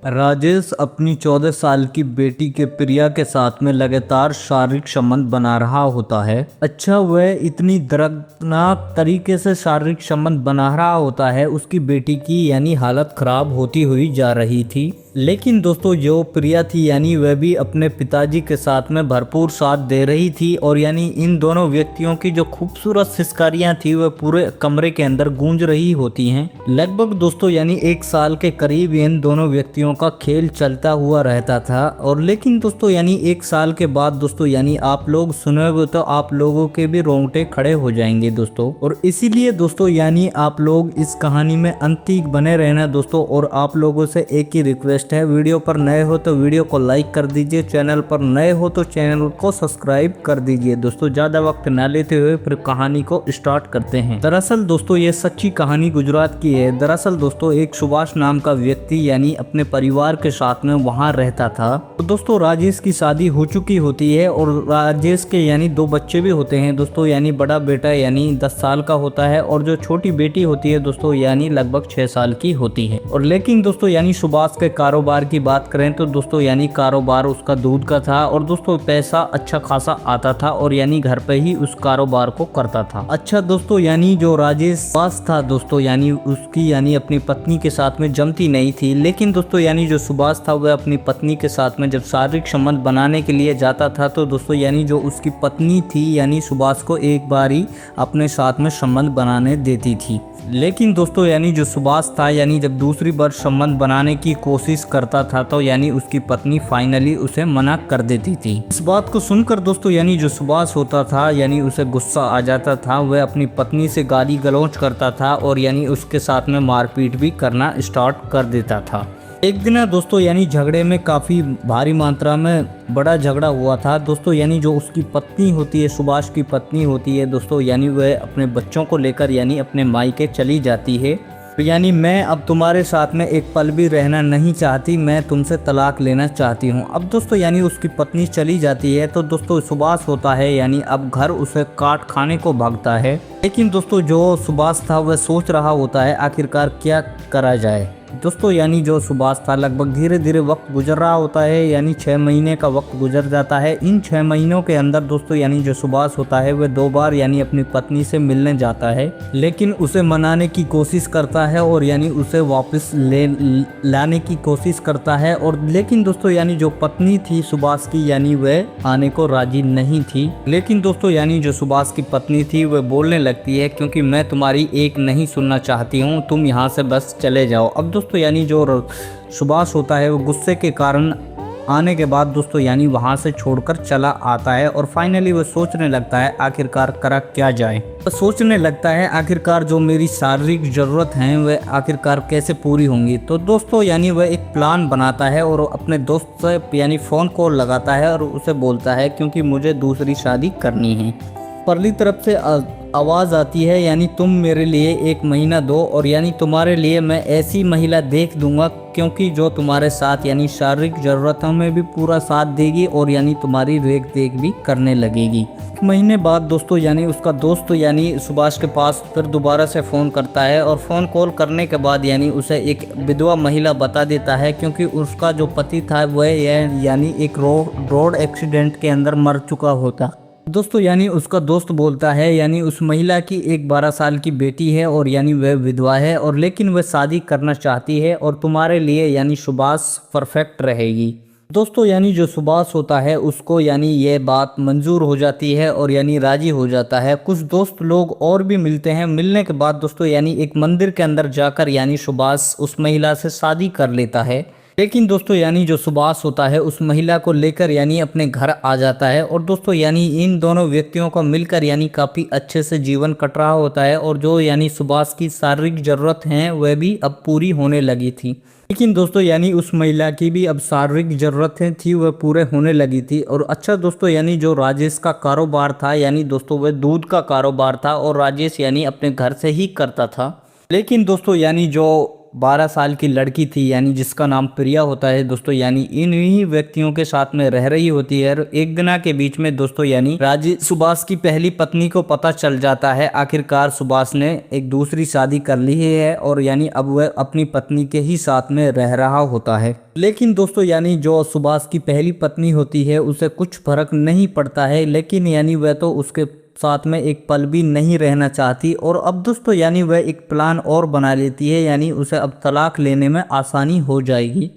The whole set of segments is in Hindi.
राजेश अपनी 14 साल की बेटी के प्रिया के साथ में लगातार शारीरिक संबंध बना रहा होता है। अच्छा, वह इतनी दर्दनाक तरीके से शारीरिक संबंध बना रहा होता है, उसकी बेटी की यानी हालत खराब होती हुई जा रही थी। लेकिन दोस्तों जो प्रिया थी यानी वह भी अपने पिताजी के साथ में भरपूर साथ दे रही थी और यानी इन दोनों व्यक्तियों की जो खूबसूरत सिसकारियां थी वह पूरे कमरे के अंदर गूंज रही होती हैं। लगभग दोस्तों यानी 1 साल के करीब इन दोनों व्यक्तियों का खेल चलता हुआ रहता था। और लेकिन दोस्तों यानी 1 साल के बाद दोस्तों यानी आप लोग सुनोगे तो आप लोगों के भी रोंगटे खड़े हो जाएंगे दोस्तों। और इसीलिए दोस्तों यानी आप लोग इस कहानी में अंत तक बने रहना दोस्तों। और आप लोगों से एक ही रिक्वेस्ट है, वीडियो पर नए हो तो वीडियो को लाइक कर दीजिए, चैनल पर नए हो तो चैनल को सब्सक्राइब कर दीजिए दोस्तों। ज्यादा वक्त ना लेते हुए फिर कहानी को स्टार्ट करते हैं। दरअसल दोस्तों ये सच्ची कहानी गुजरात की है। दरअसल दोस्तों एक सुभाष नाम का व्यक्ति यानी अपने परिवार के साथ में वहां रहता था। तो दोस्तों राजेश की शादी हो चुकी होती है और राजेश के यानी 2 बच्चे भी होते हैं दोस्तों। यानी बड़ा बेटा यानी 10 साल का होता है और जो छोटी बेटी होती है दोस्तों यानी लगभग 6 साल की होती है। और लेकिन दोस्तों यानी सुभाष के कारोबार की बात करें तो दोस्तों यानी कारोबार उसका दूध का था और दोस्तों पैसा अच्छा खासा आता था और यानी घर पे ही उस कारोबार को करता था। अच्छा दोस्तों यानी जो राजेश पास था दोस्तों यानी उसकी यानी अपनी पत्नी के साथ में जमती नहीं थी। लेकिन दोस्तों यानी जो सुभाष था वह अपनी पत्नी के साथ में जब शारीरिक संबंध बनाने के लिए जाता था तो दोस्तों यानी जो उसकी पत्नी थी यानी सुभाष को एक बार ही अपने साथ में संबंध बनाने देती थी। लेकिन दोस्तों यानी जो सुभाष था यानी जब दूसरी बार संबंध बनाने की कोशिश करता था तो यानी उसकी पत्नी फाइनली उसे मना कर देती थी। इस बात को सुनकर दोस्तों यानी जो सुभाष होता था यानी उसे गुस्सा आ जाता था। वह अपनी पत्नी से गाली गलौज करता था और यानी उसके साथ में मारपीट भी करना स्टार्ट कर देता था। एक दिन दोस्तों यानी झगड़े में काफ़ी भारी मात्रा में बड़ा झगड़ा हुआ था दोस्तों। यानी जो उसकी पत्नी होती है, सुभाष की पत्नी होती है दोस्तों, यानी वह अपने बच्चों को लेकर यानी अपने मायके चली जाती है। तो यानी मैं अब तुम्हारे साथ में एक पल भी रहना नहीं चाहती, मैं तुमसे तलाक लेना चाहती हूँ। अब दोस्तों यानी उसकी पत्नी चली जाती है तो दोस्तों सुभाष होता है यानी अब घर उसे काट खाने को भागता है। लेकिन दोस्तों जो सुभाष था वह सोच रहा होता है आखिरकार क्या करा जाए। दोस्तों यानी जो सुभाष था लगभग धीरे धीरे वक्त गुजर रहा होता है यानी 6 महीने का वक्त गुजर जाता है। इन 6 महीनों के अंदर दोस्तों यानी जो सुभाष होता है वह 2 बार यानी अपनी पत्नी से मिलने जाता है। लेकिन उसे मनाने की कोशिश करता है और यानी उसे वापस लाने की कोशिश करता है। और लेकिन दोस्तों यानी जो पत्नी थी सुभाष की यानी वह आने को राजी नहीं थी। लेकिन दोस्तों यानी जो सुभाष की पत्नी थी वह बोलने लगती है क्योंकि मैं तुम्हारी एक नहीं सुनना चाहती हूँ, तुम यहाँ से बस चले जाओ। अब दोस्तों यानी जो सुभाष होता है वो गुस्से के कारण आने के बाद दोस्तों यानी वहां से छोड़कर चला आता है। और फाइनली वो सोचने लगता है आखिरकार करा क्या जाए। वो सोचने लगता है आखिरकार जो मेरी शारीरिक ज़रूरत है वह आखिरकार कैसे पूरी होंगी। तो दोस्तों यानी वह एक प्लान बनाता है और अपने दोस्त से यानी फ़ोन कॉल लगाता है और उसे बोलता है क्योंकि मुझे दूसरी शादी करनी है। परली तरफ से आवाज़ आती है यानी तुम मेरे लिए 1 महीना दो और यानी तुम्हारे लिए मैं ऐसी महिला देख दूंगा क्योंकि जो तुम्हारे साथ यानी शारीरिक ज़रूरतों में भी पूरा साथ देगी और यानी तुम्हारी रेख देख भी करने लगेगी। 1 महीने बाद दोस्तों यानी उसका दोस्त यानी सुभाष के पास फिर दोबारा से फ़ोन करता है और फ़ोन कॉल करने के बाद यानी उसे एक विधवा महिला बता देता है क्योंकि उसका जो पति था वह यानी एक रोड एक्सीडेंट के अंदर मर चुका होता। दोस्तों यानी उसका दोस्त बोलता है यानी उस महिला की एक 12 साल की बेटी है और यानी वह विधवा है और लेकिन वह शादी करना चाहती है और तुम्हारे लिए यानी सुभाष परफेक्ट रहेगी। दोस्तों यानी जो सुभाष होता है उसको यानी ये बात मंजूर हो जाती है और यानी राजी हो जाता है। कुछ दोस्त लोग और भी मिलते हैं। मिलने के बाद दोस्तों यानी एक मंदिर के अंदर जाकर यानी सुभाष उस महिला से शादी कर लेता है। लेकिन दोस्तों यानी जो सुभाष होता है उस महिला को लेकर यानी अपने घर आ जाता है और दोस्तों यानी इन दोनों व्यक्तियों को मिलकर यानी काफ़ी अच्छे से जीवन कट रहा होता है और जो यानी सुभाष की शारीरिक ज़रूरत हैं वह भी अब पूरी होने लगी थी। लेकिन दोस्तों यानी उस महिला की भी अब शारीरिक ज़रूरतें थी वह पूरे होने लगी थी। और अच्छा दोस्तों यानी जो राजेश का कारोबार था यानी दोस्तों वह दूध का कारोबार था और राजेश यानी अपने घर से ही करता था। लेकिन दोस्तों यानी जो 12 साल की लड़की थी यानी जिसका नाम प्रिया होता है दोस्तों, यानी इन्हीं व्यक्तियों के साथ में रह रही होती है। और एक दिन के बीच में दोस्तों यानी सुभाष की पहली पत्नी को पता चल जाता है आखिरकार सुभाष ने एक दूसरी शादी कर ली है और यानी अब वह अपनी पत्नी के ही साथ में रह रहा होता है। लेकिन दोस्तों यानी जो सुभाष की पहली पत्नी होती है उसे कुछ फर्क नहीं पड़ता है, लेकिन यानी वह तो उसके साथ में एक पल भी नहीं रहना चाहती। और अब दोस्तों यानी वह एक प्लान और बना लेती है, यानी उसे अब तलाक लेने में आसानी हो जाएगी।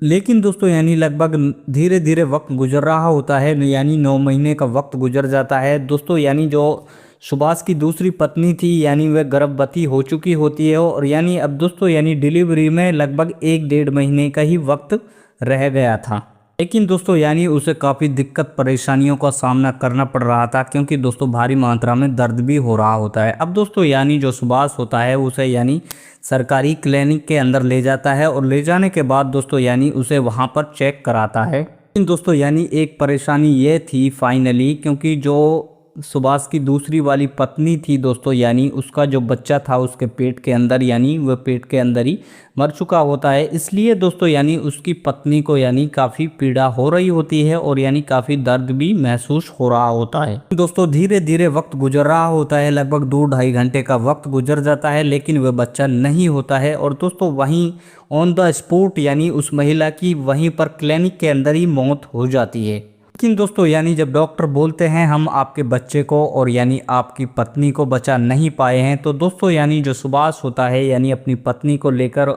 लेकिन दोस्तों यानी लगभग धीरे धीरे वक्त गुजर रहा होता है, यानी 9 महीने का वक्त गुजर जाता है दोस्तों। यानी जो सुभाष की दूसरी पत्नी थी यानी वह गर्भवती हो चुकी होती है और यानी अब दोस्तों यानी डिलीवरी में लगभग 1-1.5 महीने का ही वक्त रह गया था। लेकिन दोस्तों यानी उसे काफ़ी दिक्कत परेशानियों का सामना करना पड़ रहा था, क्योंकि दोस्तों भारी मात्रा में दर्द भी हो रहा होता है। अब दोस्तों यानी जो सुभाष होता है उसे यानी सरकारी क्लिनिक के अंदर ले जाता है और ले जाने के बाद दोस्तों यानी उसे वहां पर चेक कराता है। लेकिन दोस्तों यानी एक परेशानी ये थी फाइनली, क्योंकि जो सुभाष की दूसरी वाली पत्नी थी दोस्तों यानी उसका जो बच्चा था उसके पेट के अंदर यानी वह पेट के अंदर ही मर चुका होता है। इसलिए दोस्तों यानी उसकी पत्नी को यानी काफ़ी पीड़ा हो रही होती है और यानी काफ़ी दर्द भी महसूस हो रहा होता है। दोस्तों धीरे धीरे वक्त गुजर रहा होता है, लगभग 2-2.5 घंटे का वक्त गुजर जाता है, लेकिन वह बच्चा नहीं होता है। और दोस्तों वहीं ऑन द स्पॉट यानी उस महिला की वहीं पर क्लिनिक के अंदर ही मौत हो जाती है। लेकिन दोस्तों यानी जब डॉक्टर बोलते हैं हम आपके बच्चे को और यानी आपकी पत्नी को बचा नहीं पाए हैं, तो दोस्तों यानी जो सुभाष होता है यानी अपनी पत्नी को लेकर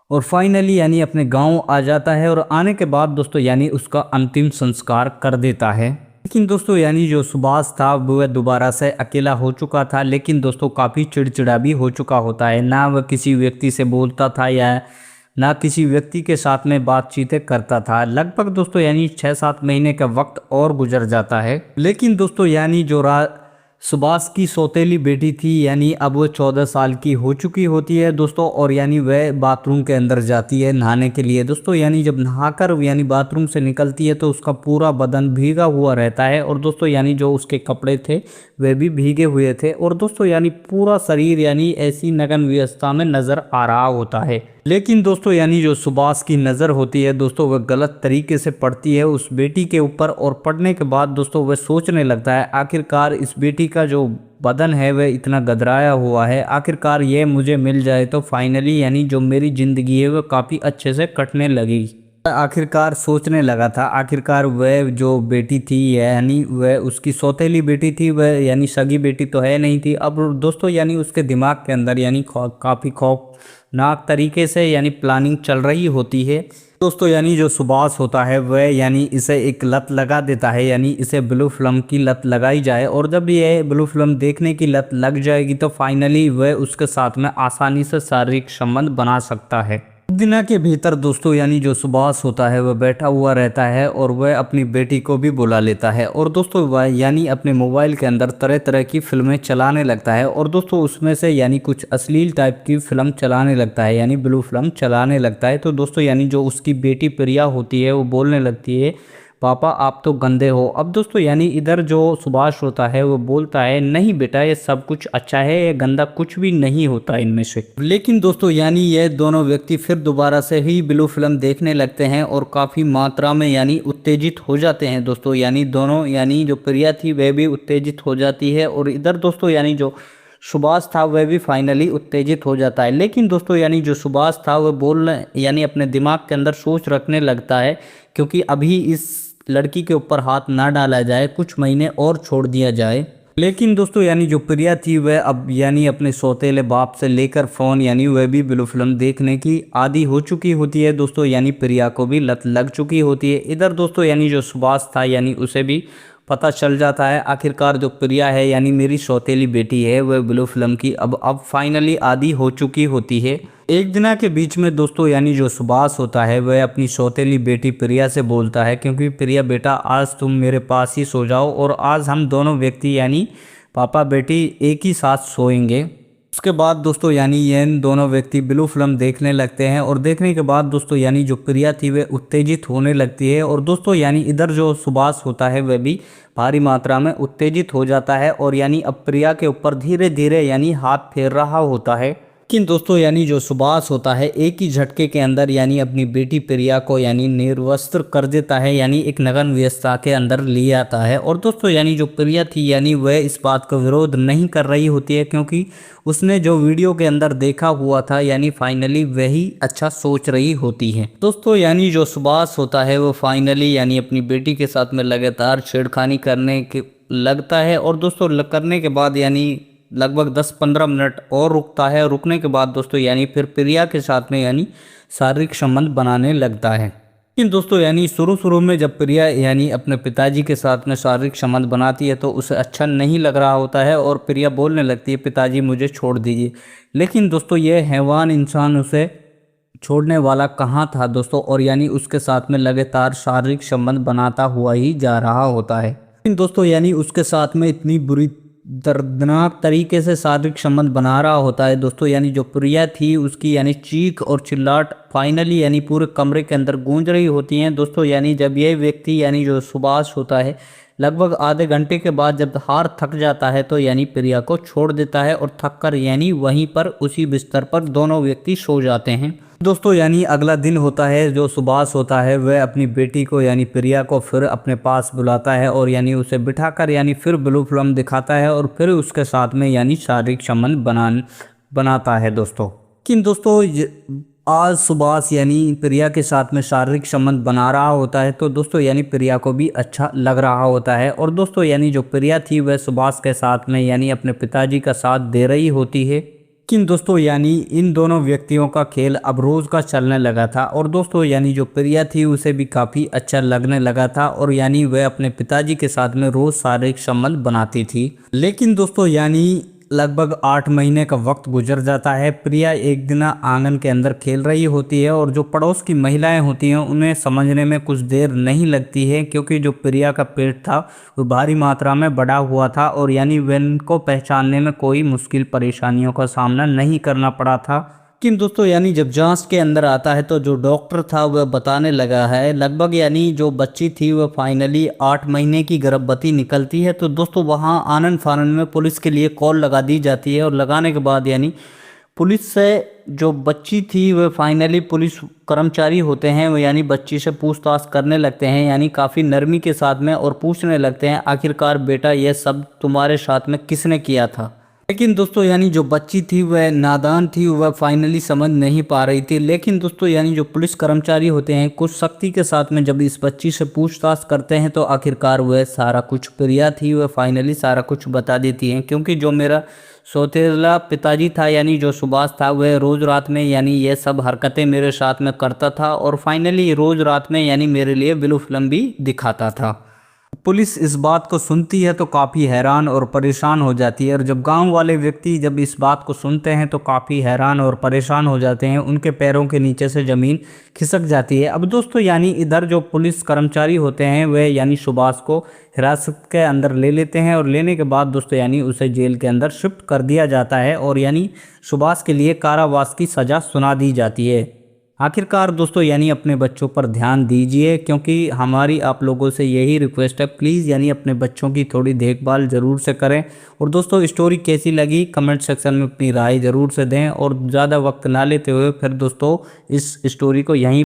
और फाइनली यानी अपने गांव आ जाता है और आने के बाद दोस्तों यानी उसका अंतिम संस्कार कर देता है। लेकिन दोस्तों यानी जो सुभाष था वह दोबारा से अकेला हो चुका था, लेकिन दोस्तों काफ़ी चिड़चिड़ा भी हो चुका होता है। ना वह किसी व्यक्ति से बोलता था या ना किसी व्यक्ति के साथ में बातचीतें करता था। लगभग दोस्तों यानी 6-7 महीने का वक्त और गुजर जाता है। लेकिन दोस्तों यानी जो सुभाष की सौतेली बेटी थी यानी अब वो 14 साल की हो चुकी होती है दोस्तों, और यानी वह बाथरूम के अंदर जाती है नहाने के लिए दोस्तों। यानी जब नहाकर यानी बाथरूम से निकलती है तो उसका पूरा बदन भीगा हुआ रहता है और दोस्तों यानी जो उसके कपड़े थे वे भी भीगे हुए थे और दोस्तों यानी पूरा शरीर यानी ऐसी नग्न अवस्था में नज़र आ रहा होता है। लेकिन दोस्तों यानी जो सुभाष की नज़र होती है दोस्तों वह गलत तरीके से पड़ती है उस बेटी के ऊपर, और पड़ने के बाद दोस्तों वह सोचने लगता है आखिरकार इस बेटी का जो बदन है वह इतना गदराया हुआ है, आखिरकार ये मुझे मिल जाए तो फाइनली यानी जो मेरी ज़िंदगी है वह काफ़ी अच्छे से कटने लगेगी। आखिरकार सोचने लगा था आखिरकार वह जो बेटी थी यानी वह उसकी सौतेली बेटी थी, वह यानी सगी बेटी तो है नहीं थी। अब दोस्तों यानी उसके दिमाग के अंदर यानी काफ़ी खौफनाक तरीके से यानी प्लानिंग चल रही होती है दोस्तों। यानी जो सुभाष होता है वह यानी इसे एक लत लगा देता है, यानी इसे ब्लू फिल्म की लत लगाई जाए, और जब ये ब्लू फिल्म देखने की लत लग जाएगी तो फाइनली वह उसके साथ में आसानी से शारीरिक संबंध बना सकता है। दिन के भीतर दोस्तों यानी जो सुभाष होता है वह बैठा हुआ रहता है और वह अपनी बेटी को भी बुला लेता है और दोस्तों वह यानी अपने मोबाइल के अंदर तरह तरह की फिल्में चलाने लगता है और दोस्तों उसमें से यानी कुछ अश्लील टाइप की फिल्म चलाने लगता है, यानी ब्लू फिल्म चलाने लगता है। तो दोस्तों यानी जो उसकी बेटी प्रिया होती है वो बोलने लगती है पापा आप तो गंदे हो। अब दोस्तों यानी इधर जो सुभाष होता है वो बोलता है नहीं बेटा ये सब कुछ अच्छा है, ये गंदा कुछ भी नहीं होता इनमें से। लेकिन दोस्तों यानी ये दोनों व्यक्ति फिर दोबारा से ही ब्लू फिल्म देखने लगते हैं और काफ़ी मात्रा में यानी उत्तेजित हो जाते हैं दोस्तों। यानी दोनों यानी जो प्रिया थी वह भी उत्तेजित हो जाती है और इधर दोस्तों यानी जो सुभाष था वह भी फाइनली उत्तेजित हो जाता है। लेकिन दोस्तों यानी जो सुभाष था वह बोलने यानी अपने दिमाग के अंदर सोच रखने लगता है क्योंकि अभी इस लड़की के ऊपर हाथ ना डाला जाए, कुछ महीने और छोड़ दिया जाए। लेकिन दोस्तों यानी जो प्रिया थी वह अब यानी अपने सौतेले बाप से लेकर फ़ोन यानी वह भी ब्लू फिल्म देखने की आदी हो चुकी होती है दोस्तों। यानी प्रिया को भी लत लग चुकी होती है। इधर दोस्तों यानी जो सुभाष था यानी उसे भी पता चल जाता है आखिरकार जो प्रिया है यानी मेरी सौतेली बेटी है वह ब्लू फिल्म की अब फाइनली आदी हो चुकी होती है। एक दिन के बीच में दोस्तों यानी जो सुभाष होता है वह अपनी सौतेली बेटी प्रिया से बोलता है क्योंकि प्रिया बेटा आज तुम मेरे पास ही सो जाओ और आज हम दोनों व्यक्ति यानी पापा बेटी एक ही साथ सोएंगे। उसके बाद दोस्तों यानी ये दोनों व्यक्ति ब्लू फिल्म देखने लगते हैं और देखने के बाद दोस्तों यानी जो प्रिया थी वह उत्तेजित होने लगती है और दोस्तों यानी इधर जो सुभाष होता है वह भी भारी मात्रा में उत्तेजित हो जाता है और यानी अब प्रिया के ऊपर धीरे धीरे यानी हाथ फेर रहा होता है। लेकिन दोस्तों यानी जो सुभाष होता है एक ही झटके के अंदर यानी अपनी बेटी प्रिया को यानी निर्वस्त्र कर देता है, यानी एक नग्न अवस्था के अंदर ले आता है। और दोस्तों यानी जो प्रिया थी यानी वह इस बात का विरोध नहीं कर रही होती है, क्योंकि उसने जो वीडियो के अंदर देखा हुआ था यानी फाइनली वही अच्छा सोच रही होती है। दोस्तों यानी जो सुभाष होता है वो फाइनली यानी अपनी बेटी के साथ में लगातार छेड़खानी करने के लगता है। और दोस्तों करने के बाद यानी लगभग 10-15 मिनट और रुकता है। रुकने के बाद दोस्तों यानी फिर प्रिया के साथ में यानी शारीरिक संबंध बनाने लगता है। लेकिन दोस्तों यानी शुरू में जब प्रिया यानी अपने पिताजी के साथ में शारीरिक संबंध बनाती है तो उसे अच्छा नहीं लग रहा होता है और प्रिया बोलने लगती है पिताजी मुझे छोड़ दीजिए। लेकिन दोस्तों ये हैवान इंसान उसे छोड़ने वाला कहाँ था दोस्तों, और यानी उसके साथ में लगातार शारीरिक संबंध बनाता हुआ ही जा रहा होता है। लेकिन दोस्तों यानी उसके साथ में इतनी बुरी दर्दनाक तरीके से शारीरिक संबंध बना रहा होता है दोस्तों, यानी जो प्रिया थी उसकी यानी चीख और चिल्लाट फाइनली यानी पूरे कमरे के अंदर गूंज रही होती हैं दोस्तों। यानी जब ये व्यक्ति यानी जो सुभाष होता है लगभग आधे घंटे के बाद जब हार थक जाता है तो यानी प्रिया को छोड़ देता है और थक कर यानी वहीं पर उसी बिस्तर पर दोनों व्यक्ति सो जाते हैं दोस्तों। यानी अगला दिन होता है, जो सुभाष होता है वह अपनी बेटी को यानी प्रिया को फिर अपने पास बुलाता है और यानी उसे बिठाकर यानी फिर ब्लू फिल्म दिखाता है और फिर उसके साथ में यानी शारीरिक संबंध बनाता है दोस्तों। लेकिन दोस्तों आज सुभाष यानी प्रिया के साथ में शारीरिक संबंध बना रहा होता है तो दोस्तों यानी प्रिया को भी अच्छा लग रहा होता है। और दोस्तों यानी जो प्रिया थी वह सुभाष के साथ में यानी अपने पिताजी का साथ दे रही होती है। लेकिन दोस्तों यानी इन दोनों व्यक्तियों का खेल अब रोज़ का चलने लगा था और दोस्तों यानी जो प्रिया थी उसे भी काफ़ी अच्छा लगने लगा था और यानी वह अपने पिताजी के साथ में रोज़ शारीरिक संबंध बनाती थी। लेकिन दोस्तों यानी लगभग 8 महीने का वक्त गुजर जाता है। प्रिया एक दिन आंगन के अंदर खेल रही होती है और जो पड़ोस की महिलाएं होती हैं उन्हें समझने में कुछ देर नहीं लगती है, क्योंकि जो प्रिया का पेट था वो भारी मात्रा में बढ़ा हुआ था और यानी उनको पहचानने में कोई मुश्किल परेशानियों का सामना नहीं करना पड़ा था। लेकिन दोस्तों यानी जब जांच के अंदर आता है तो जो डॉक्टर था वह बताने लगा है लगभग यानी जो बच्ची थी वह फाइनली 8 महीने की गर्भवती निकलती है। तो दोस्तों वहां आनन फानन में पुलिस के लिए कॉल लगा दी जाती है और लगाने के बाद यानी पुलिस से जो बच्ची थी वह फाइनली पुलिस कर्मचारी होते हैं वो यानी बच्ची से पूछताछ करने लगते हैं यानी काफ़ी नरमी के साथ में और पूछने लगते हैं आखिरकार बेटा यह सब तुम्हारे साथ में किसने किया था। लेकिन दोस्तों यानी जो बच्ची थी वह नादान थी, वह फाइनली समझ नहीं पा रही थी। लेकिन दोस्तों यानी जो पुलिस कर्मचारी होते हैं कुछ सख्ती के साथ में जब इस बच्ची से पूछताछ करते हैं तो आखिरकार वह सारा कुछ प्रिया थी वह फाइनली सारा कुछ बता देती हैं, क्योंकि जो मेरा सौतेला पिताजी था यानी जो सुभाष था वह रोज़ रात में यानी ये सब हरकतें मेरे साथ में करता था और फाइनली रोज़ रात में यानी मेरे लिए ब्लू फिल्म भी दिखाता था। पुलिस इस बात को सुनती है तो काफ़ी हैरान और परेशान हो जाती है और जब गांव वाले व्यक्ति जब इस बात को सुनते हैं तो काफ़ी हैरान और परेशान हो जाते हैं, उनके पैरों के नीचे से ज़मीन खिसक जाती है। अब दोस्तों यानी इधर जो पुलिस कर्मचारी होते हैं वह यानी सुभाष को हिरासत के अंदर ले लेते हैं और लेने के बाद दोस्तों यानी उसे जेल के अंदर शिफ्ट कर दिया जाता है और यानी सुभाष के लिए कारावास की सज़ा सुना दी जाती है। आखिरकार दोस्तों यानी अपने बच्चों पर ध्यान दीजिए, क्योंकि हमारी आप लोगों से यही रिक्वेस्ट है, प्लीज़ यानी अपने बच्चों की थोड़ी देखभाल ज़रूर से करें। और दोस्तों स्टोरी कैसी लगी कमेंट सेक्शन में अपनी राय ज़रूर से दें और ज़्यादा वक्त ना लेते हुए फिर दोस्तों इस स्टोरी को यहीं